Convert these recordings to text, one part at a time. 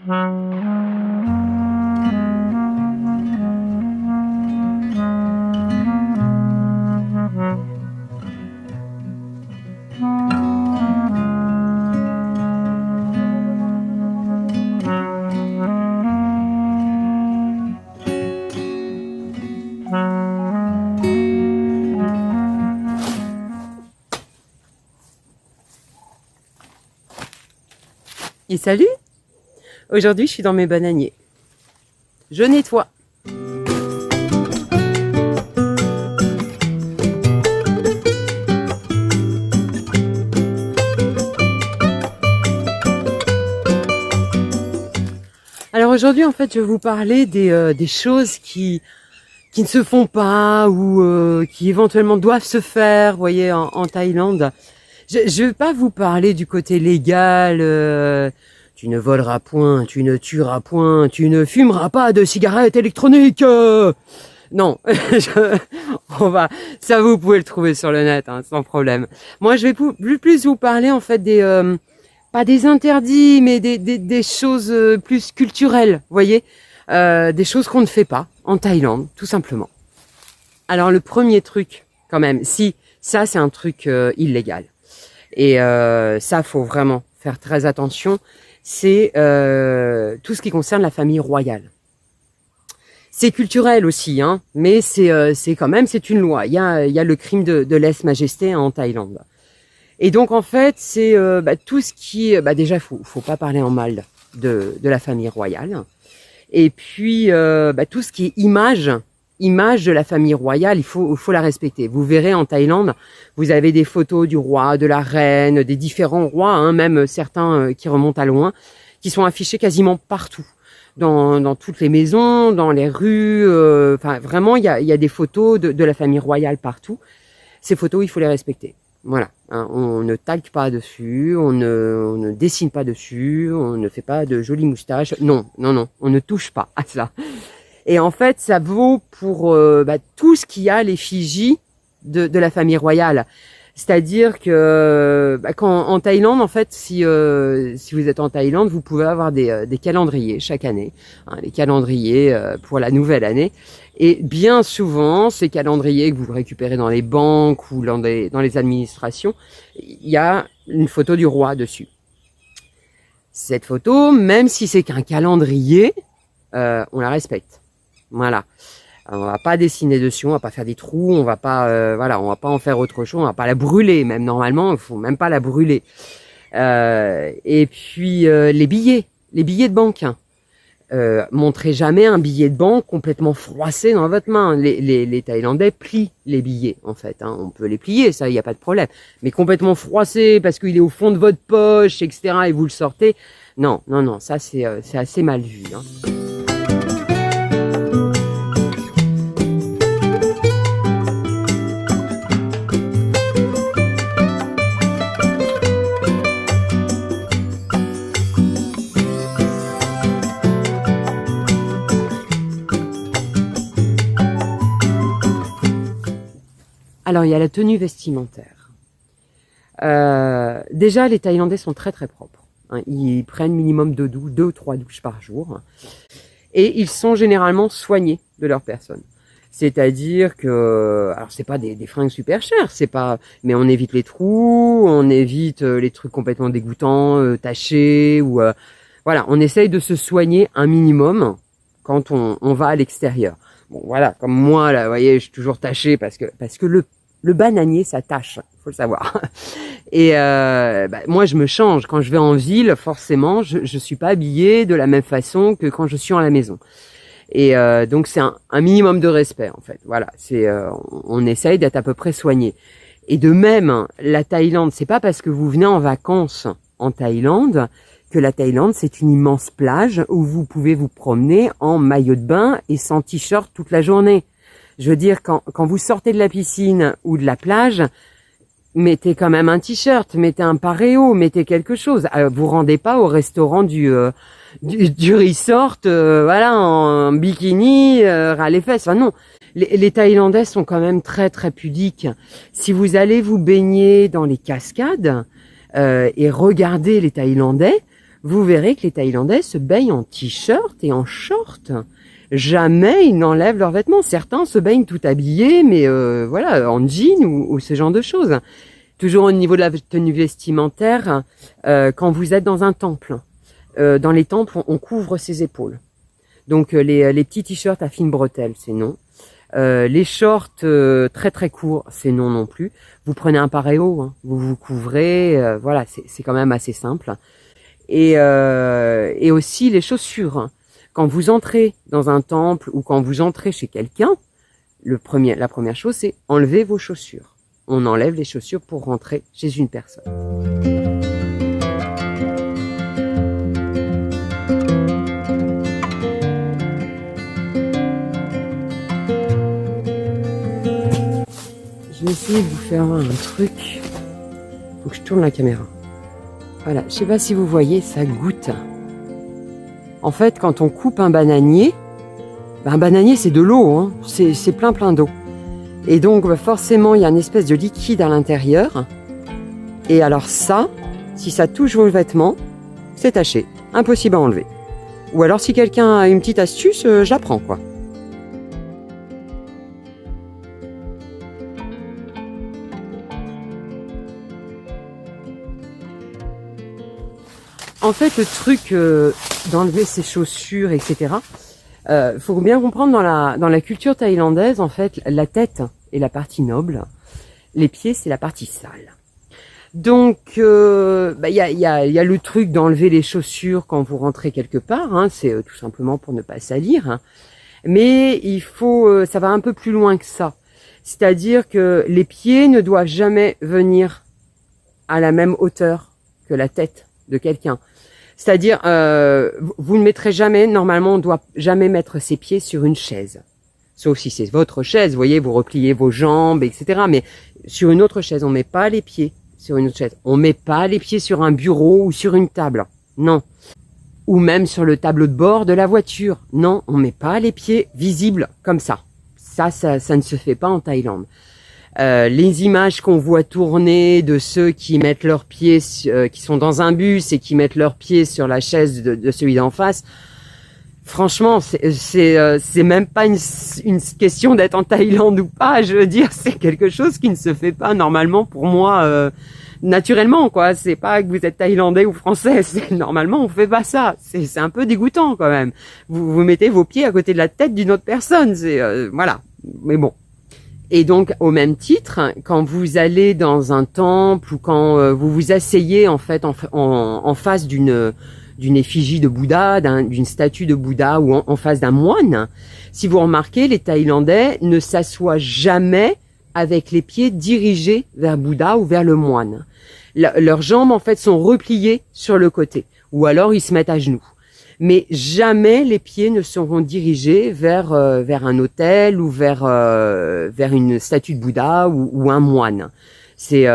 Et salut! Aujourd'hui, je suis dans mes bananiers. Je nettoie. Alors aujourd'hui, en fait, je vais vous parler des choses qui ne se font pas ou qui éventuellement doivent se faire, vous voyez, en Thaïlande. Je vais pas vous parler du côté légal, tu ne voleras point, tu ne tueras point, tu ne fumeras pas de cigarettes électroniques. Non, ça vous pouvez le trouver sur le net, hein, sans problème. Moi, je vais plus vous parler en fait pas des interdits, mais des choses plus culturelles, vous voyez, des choses qu'on ne fait pas en Thaïlande, tout simplement. Alors le premier truc, quand même, si ça c'est un truc illégal. Et ça, faut vraiment faire très attention. C'est tout ce qui concerne la famille royale. C'est culturel aussi, hein, mais c'est quand même, c'est une loi. Il y a le crime de lèse-majesté en Thaïlande. Et donc en fait, c'est tout ce qui, déjà, faut pas parler en mal de la famille royale. Et puis tout ce qui est image de la famille royale, il faut la respecter. Vous verrez en Thaïlande, vous avez des photos du roi, de la reine, des différents rois, hein, même certains qui remontent à loin, qui sont affichés quasiment partout, dans toutes les maisons, dans les rues. Enfin, vraiment, il y a des photos de la famille royale partout. Ces photos, il faut les respecter. Voilà, hein, on ne tague pas dessus, on ne dessine pas dessus, on ne fait pas de jolies moustaches. Non, on ne touche pas à ça. Et en fait, ça vaut pour tout ce qui a l'effigie de la famille royale. C'est-à-dire que en Thaïlande, en fait, si vous êtes en Thaïlande, vous pouvez avoir des calendriers chaque année, hein, les calendriers pour la nouvelle année. Et bien souvent, ces calendriers que vous récupérez dans les banques ou dans les administrations, il y a une photo du roi dessus. Cette photo, même si c'est qu'un calendrier, on la respecte. Voilà. Alors, on va pas dessiner dessus, on va pas faire des trous, on va pas, on va pas en faire autre chose, on va pas la brûler. Même normalement, il faut même pas la brûler. Et puis les billets de banque. Montrez jamais un billet de banque complètement froissé dans votre main. Les Thaïlandais plient les billets, en fait. Hein. On peut les plier, ça, il n'y a pas de problème. Mais complètement froissé parce qu'il est au fond de votre poche, etc. et vous le sortez. Non, ça c'est assez mal vu. Hein. Alors, il y a la tenue vestimentaire. Déjà, les Thaïlandais sont très très propres. Hein. Ils prennent minimum 2 ou 3 douches par jour. Et ils sont généralement soignés de leur personne. C'est-à-dire que, alors c'est pas des fringues super chères, mais on évite les trous, on évite les trucs complètement dégoûtants, tachés, ou voilà, on essaye de se soigner un minimum quand on va à l'extérieur. Bon, voilà, comme moi là, vous voyez, je suis toujours taché parce que le bananier, ça tâche, faut le savoir. Et moi, je me change. Quand je vais en ville, forcément, je suis pas habillée de la même façon que quand je suis à la maison. Et donc, c'est un minimum de respect, en fait. Voilà, on essaye d'être à peu près soigné. Et de même, la Thaïlande, c'est pas parce que vous venez en vacances en Thaïlande que la Thaïlande, c'est une immense plage où vous pouvez vous promener en maillot de bain et sans t-shirt toute la journée. Je veux dire, quand vous sortez de la piscine ou de la plage, mettez quand même un t-shirt, mettez un pareo, mettez quelque chose. Vous rendez pas au restaurant du resort, en bikini, ras les fesses. Enfin non, les Thaïlandais sont quand même très très pudiques. Si vous allez vous baigner dans les cascades et regarder les Thaïlandais, vous verrez que les Thaïlandais se baignent en t-shirt et en short. Jamais ils n'enlèvent leurs vêtements. Certains se baignent tout habillés, mais voilà, en jean ou ce genre de choses. Toujours au niveau de la tenue vestimentaire, quand vous êtes dans un temple, dans les temples, on couvre ses épaules. Donc les petits t-shirts à fines bretelles, c'est non. Les shorts très très courts, c'est non non plus. Vous prenez un paréo, hein, vous vous couvrez, voilà, c'est quand même assez simple. Et aussi les chaussures. Quand vous entrez dans un temple ou quand vous entrez chez quelqu'un, la première chose, c'est enlever vos chaussures. On enlève les chaussures pour rentrer chez une personne. Je vais essayer de vous faire un truc. Faut que je tourne la caméra. Voilà, je sais pas si vous voyez, ça goûte. En fait, quand on coupe un bananier c'est de l'eau, hein. C'est plein d'eau. Et donc forcément, il y a une espèce de liquide à l'intérieur. Et alors ça, si ça touche vos vêtements, c'est taché, impossible à enlever. Ou alors si quelqu'un a une petite astuce, je la prends quoi. En fait, le truc d'enlever ses chaussures, etc., faut bien comprendre dans la culture thaïlandaise, en fait, la tête est la partie noble, les pieds c'est la partie sale. Donc, y a le truc d'enlever les chaussures quand vous rentrez quelque part, hein, c'est tout simplement pour ne pas salir. Hein. Mais il faut, ça va un peu plus loin que ça. C'est-à-dire que les pieds ne doivent jamais venir à la même hauteur que la tête de quelqu'un. C'est-à-dire, vous ne mettrez jamais, normalement, on ne doit jamais mettre ses pieds sur une chaise. Sauf si c'est votre chaise, vous voyez, vous repliez vos jambes, etc. Mais sur une autre chaise, on ne met pas les pieds sur une autre chaise. On ne met pas les pieds sur un bureau ou sur une table. Non. Ou même sur le tableau de bord de la voiture. Non, on ne met pas les pieds visibles comme ça. Ça ne se fait pas en Thaïlande. Les images qu'on voit tourner de ceux qui mettent leurs pieds, qui sont dans un bus et qui mettent leurs pieds sur la chaise de celui d'en face, franchement, c'est même pas une question d'être en Thaïlande ou pas. Je veux dire, c'est quelque chose qui ne se fait pas normalement pour moi naturellement, quoi. C'est pas que vous êtes thaïlandais ou français. Normalement, on fait pas ça. C'est un peu dégoûtant quand même. Vous mettez vos pieds à côté de la tête d'une autre personne. Voilà. Mais bon. Et donc, au même titre, quand vous allez dans un temple ou quand vous vous asseyez en fait en face d'une effigie de Bouddha, d'une statue de Bouddha ou en face d'un moine, si vous remarquez, les Thaïlandais ne s'assoient jamais avec les pieds dirigés vers Bouddha ou vers le moine. Leurs jambes en fait sont repliées sur le côté, ou alors ils se mettent à genoux. Mais jamais les pieds ne seront dirigés vers un autel ou vers une statue de Bouddha ou un moine. C'est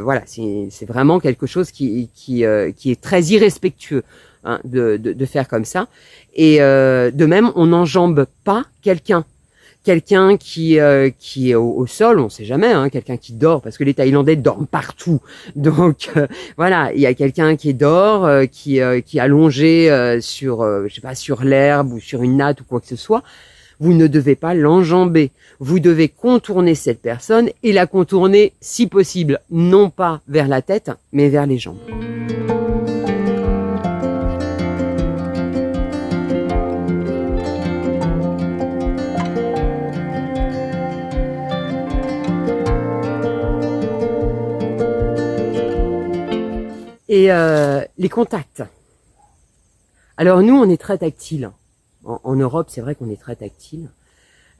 voilà, c'est vraiment quelque chose qui est très irrespectueux, hein, de faire comme ça. Et de même, on n'enjambe pas quelqu'un qui est au sol, on sait jamais, hein, quelqu'un qui dort, parce que les Thaïlandais dorment partout. Donc voilà, il y a quelqu'un qui dort, qui est allongé sur, je sais pas, sur l'herbe ou sur une natte ou quoi que ce soit. Vous ne devez pas l'enjamber. Vous devez contourner cette personne et la contourner, si possible, non pas vers la tête, mais vers les jambes. Et les contacts. Alors nous, on est très tactile. En Europe, c'est vrai qu'on est très tactile.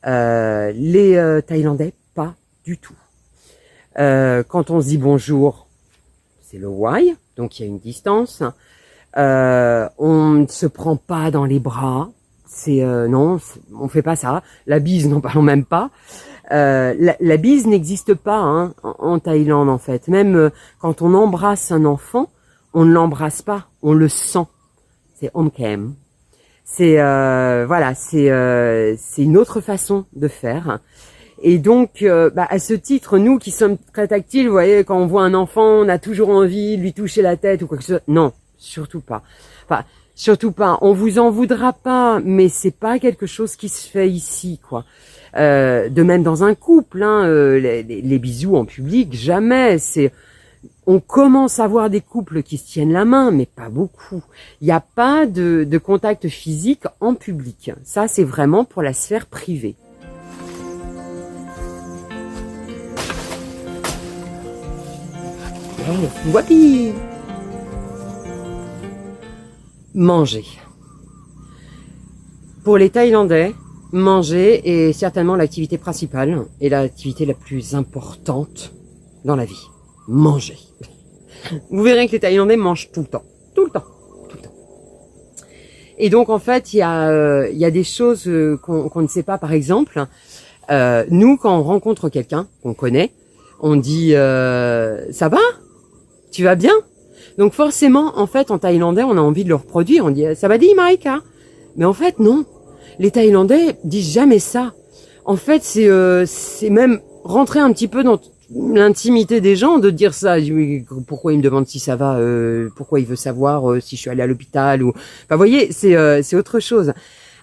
Les Thaïlandais, pas du tout. Quand on se dit bonjour, c'est le wai, donc il y a une distance. On ne se prend pas dans les bras. Non, on fait pas ça. La bise, n'en parlons même pas. La bise n'existe pas, hein, en Thaïlande en fait. Même quand on embrasse un enfant, on ne l'embrasse pas, on le sent. C'est omkem. C'est voilà, c'est une autre façon de faire. Et donc, à ce titre, nous qui sommes très tactiles, vous voyez, quand on voit un enfant, on a toujours envie de lui toucher la tête ou quoi que ce soit. Non, surtout pas. Enfin, surtout pas. On vous en voudra pas, mais c'est pas quelque chose qui se fait ici, quoi. De même dans un couple, hein, les bisous en public, jamais. On commence à voir des couples qui se tiennent la main, mais pas beaucoup. Il n'y a pas de contact physique en public. Ça, c'est vraiment pour la sphère privée. Hey, wapi! Manger. Pour les Thaïlandais, manger est certainement l'activité principale et l'activité la plus importante dans la vie. Manger. Vous verrez que les Thaïlandais mangent tout le temps. Tout le temps. Tout le temps. Et donc, en fait, il y a des choses qu'on ne sait pas. Par exemple, nous, quand on rencontre quelqu'un qu'on connaît, on dit ça va? Tu vas bien? Donc forcément, en fait, en thaïlandais, on a envie de le reproduire. On dit ça va dire Maïka? Mais en fait, non. Les Thaïlandais disent jamais ça. En fait, c'est même rentrer un petit peu dans l'intimité des gens de dire ça. Pourquoi il me demande si ça va? Pourquoi il veut savoir si je suis allée à l'hôpital ou? Enfin, vous voyez, c'est autre chose.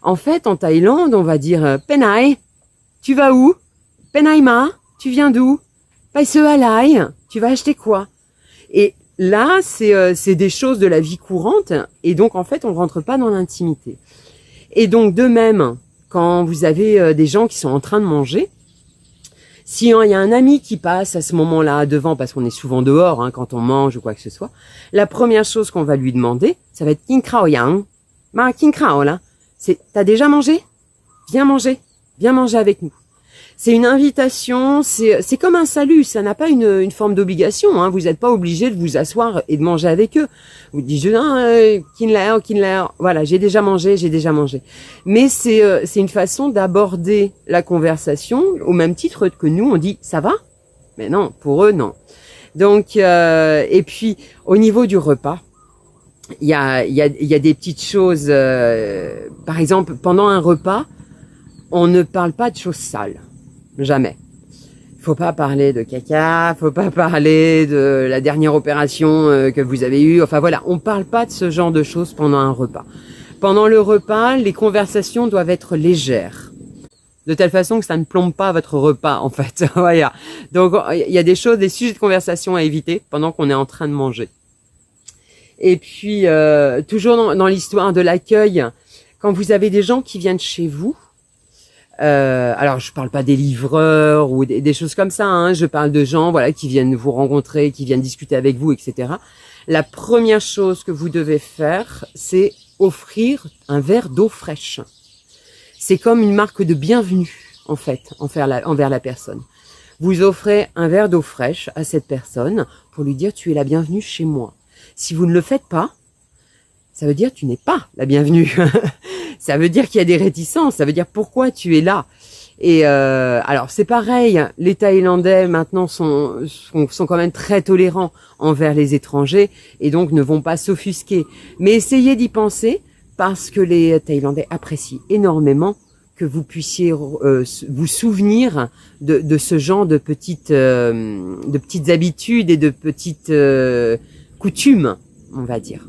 En fait, en Thaïlande, on va dire Penai, tu vas où? Penai ma, tu viens d'où? Paise alai, tu vas acheter quoi? Et là, c'est des choses de la vie courante, et donc en fait, on rentre pas dans l'intimité. Et donc de même, quand vous avez des gens qui sont en train de manger, si il y a un ami qui passe à ce moment-là devant, parce qu'on est souvent dehors hein, quand on mange ou quoi que ce soit, la première chose qu'on va lui demander, ça va être King Krao Yang. Ma King Krao là, t'as déjà mangé? Viens manger avec nous. C'est une invitation, c'est comme un salut, ça n'a pas une forme d'obligation. Hein. Vous n'êtes pas obligé de vous asseoir et de manger avec eux. Vous dites Kinlaer, voilà, j'ai déjà mangé. Mais c'est une façon d'aborder la conversation au même titre que nous, on dit ça va? Mais non, pour eux non. Donc et puis au niveau du repas, il y a des petites choses. Par exemple, pendant un repas, on ne parle pas de choses sales. Jamais. Faut pas parler de caca, faut pas parler de la dernière opération que vous avez eue. Enfin voilà, on parle pas de ce genre de choses pendant un repas. Pendant le repas, les conversations doivent être légères. De telle façon que ça ne plombe pas votre repas, en fait. Voilà. Donc, il y a des choses, des sujets de conversation à éviter pendant qu'on est en train de manger. Et puis, toujours dans l'histoire de l'accueil, quand vous avez des gens qui viennent chez vous, alors je parle pas des livreurs ou des choses comme ça, hein, je parle de gens voilà qui viennent vous rencontrer, qui viennent discuter avec vous, etc. La première chose que vous devez faire, c'est offrir un verre d'eau fraîche. C'est comme une marque de bienvenue en fait envers la personne. Vous offrez un verre d'eau fraîche à cette personne pour lui dire tu es la bienvenue chez moi. Si vous ne le faites pas, ça veut dire tu n'es pas la bienvenue. Ça veut dire qu'il y a des réticences, ça veut dire pourquoi tu es là. Et alors c'est pareil, les Thaïlandais maintenant sont quand même très tolérants envers les étrangers et donc ne vont pas s'offusquer. Mais essayez d'y penser parce que les Thaïlandais apprécient énormément que vous puissiez vous souvenir de ce genre de petites habitudes et de petites coutumes, on va dire.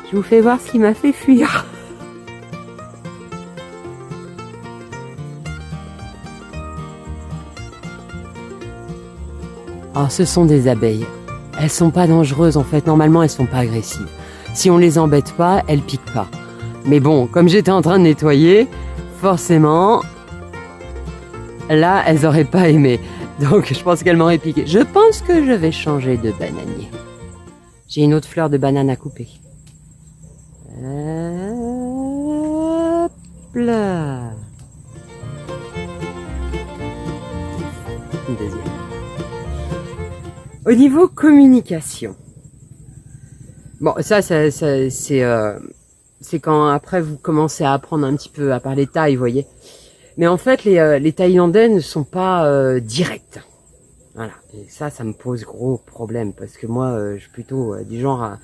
Je vous fais voir ce qui m'a fait fuir. Alors, ce sont des abeilles. Elles sont pas dangereuses en fait. Normalement, elles sont pas agressives. Si on les embête pas, elles piquent pas. Mais bon, comme j'étais en train de nettoyer, forcément, là, elles auraient pas aimé. Donc, je pense qu'elles m'auraient piqué. Je pense que je vais changer de bananier. J'ai une autre fleur de banane à couper. Hop là. Une deuxième. Au niveau communication. Bon, ça c'est quand après vous commencez à apprendre un petit peu à parler thaï, vous voyez. Mais en fait, les Thaïlandais ne sont pas directs. Voilà. Et ça me pose gros problème parce que moi, je suis plutôt du genre à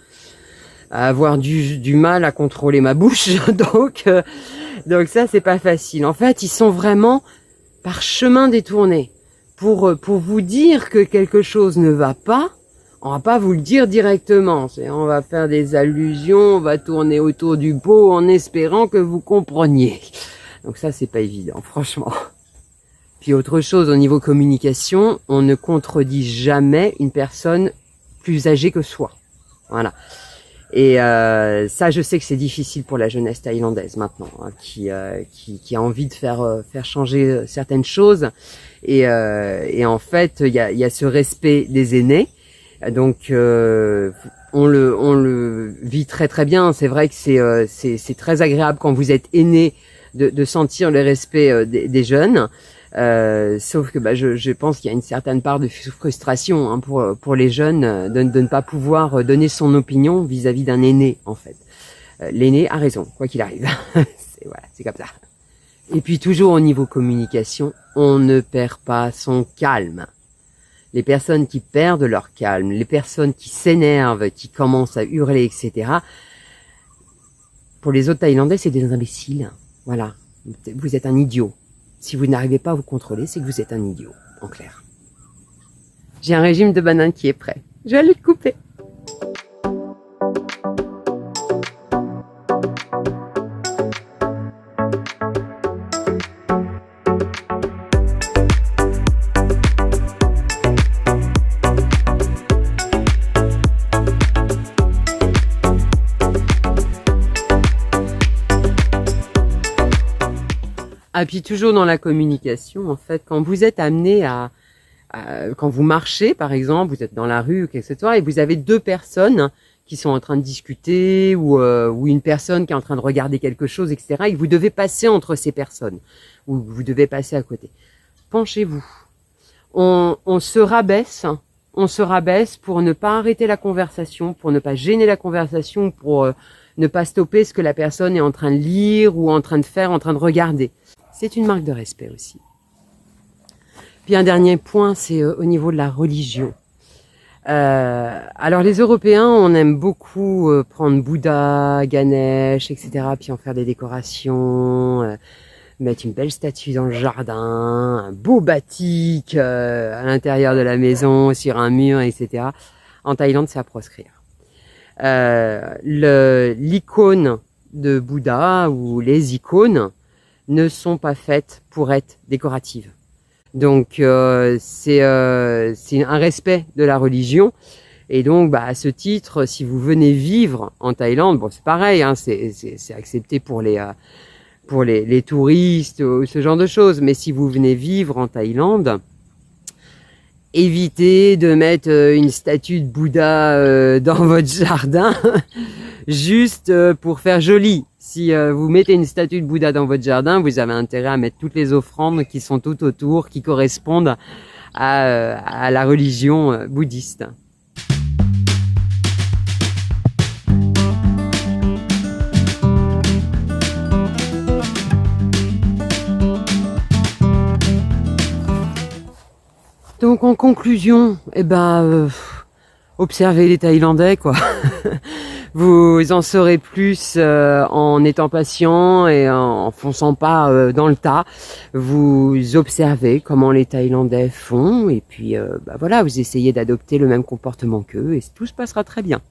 avoir du mal à contrôler ma bouche. Donc, Donc ça, c'est pas facile. En fait, ils sont vraiment par chemin détourné. Pour vous dire que quelque chose ne va pas, on va pas vous le dire directement. On va faire des allusions, on va tourner autour du pot en espérant que vous compreniez. Donc ça, c'est pas évident, franchement. Puis autre chose, au niveau communication, on ne contredit jamais une personne plus âgée que soi. Voilà. Et ça, je sais que c'est difficile pour la jeunesse thaïlandaise maintenant, hein, qui a envie de faire changer certaines choses. Et en fait, il y a ce respect des aînés. Donc, on le vit très très bien. C'est vrai que c'est très agréable quand vous êtes aîné de sentir le respect des jeunes. Sauf que je pense qu'il y a une certaine part de frustration hein, pour les jeunes de ne pas pouvoir donner son opinion vis-à-vis d'un aîné en fait. L'aîné a raison, quoi qu'il arrive. C'est comme ça. Et puis toujours au niveau communication, on ne perd pas son calme. Les personnes qui perdent leur calme, les personnes qui s'énervent, qui commencent à hurler, etc. Pour les autres Thaïlandais, c'est des imbéciles. Voilà, vous êtes un idiot. Si vous n'arrivez pas à vous contrôler, c'est que vous êtes un idiot, en clair. J'ai un régime de bananes qui est prêt. Je vais aller le couper. Ah, puis toujours dans la communication, en fait, quand vous êtes amené quand vous marchez, par exemple, vous êtes dans la rue, etc., et vous avez deux personnes qui sont en train de discuter ou une personne qui est en train de regarder quelque chose, etc., et que vous devez passer entre ces personnes, ou vous devez passer à côté. Penchez-vous. On se rabaisse pour ne pas arrêter la conversation, pour ne pas gêner la conversation, pour ne pas stopper ce que la personne est en train de lire ou en train de faire, en train de regarder. C'est une marque de respect aussi. Puis un dernier point, c'est au niveau de la religion. Alors les Européens, on aime beaucoup prendre Bouddha, Ganesh, etc., puis en faire des décorations, mettre une belle statue dans le jardin, un beau batik à l'intérieur de la maison, sur un mur, etc. En Thaïlande, c'est à proscrire. L'icône de Bouddha ou les icônes ne sont pas faites pour être décoratives. Donc c'est un respect de la religion et donc à ce titre, si vous venez vivre en Thaïlande, bon c'est pareil, hein, c'est accepté pour les touristes ou ce genre de choses, mais si vous venez vivre en Thaïlande, évitez de mettre une statue de Bouddha dans votre jardin juste pour faire joli. Si vous mettez une statue de Bouddha dans votre jardin, vous avez intérêt à mettre toutes les offrandes qui sont tout autour, qui correspondent à la religion bouddhiste. Donc en conclusion, observez les Thaïlandais quoi. Vous en saurez plus en étant patient et en fonçant pas dans le tas. Vous observez comment les Thaïlandais font et puis voilà, vous essayez d'adopter le même comportement qu'eux et tout se passera très bien.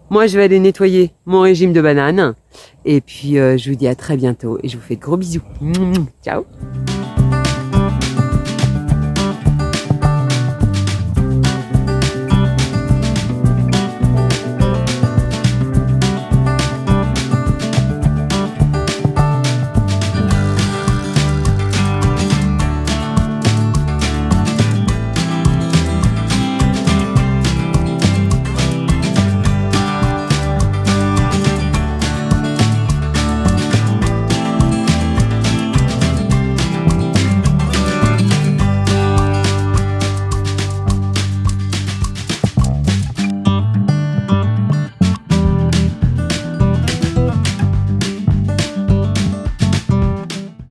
Moi, je vais aller nettoyer mon régime de bananes et puis je vous dis à très bientôt et je vous fais de gros bisous. Ciao.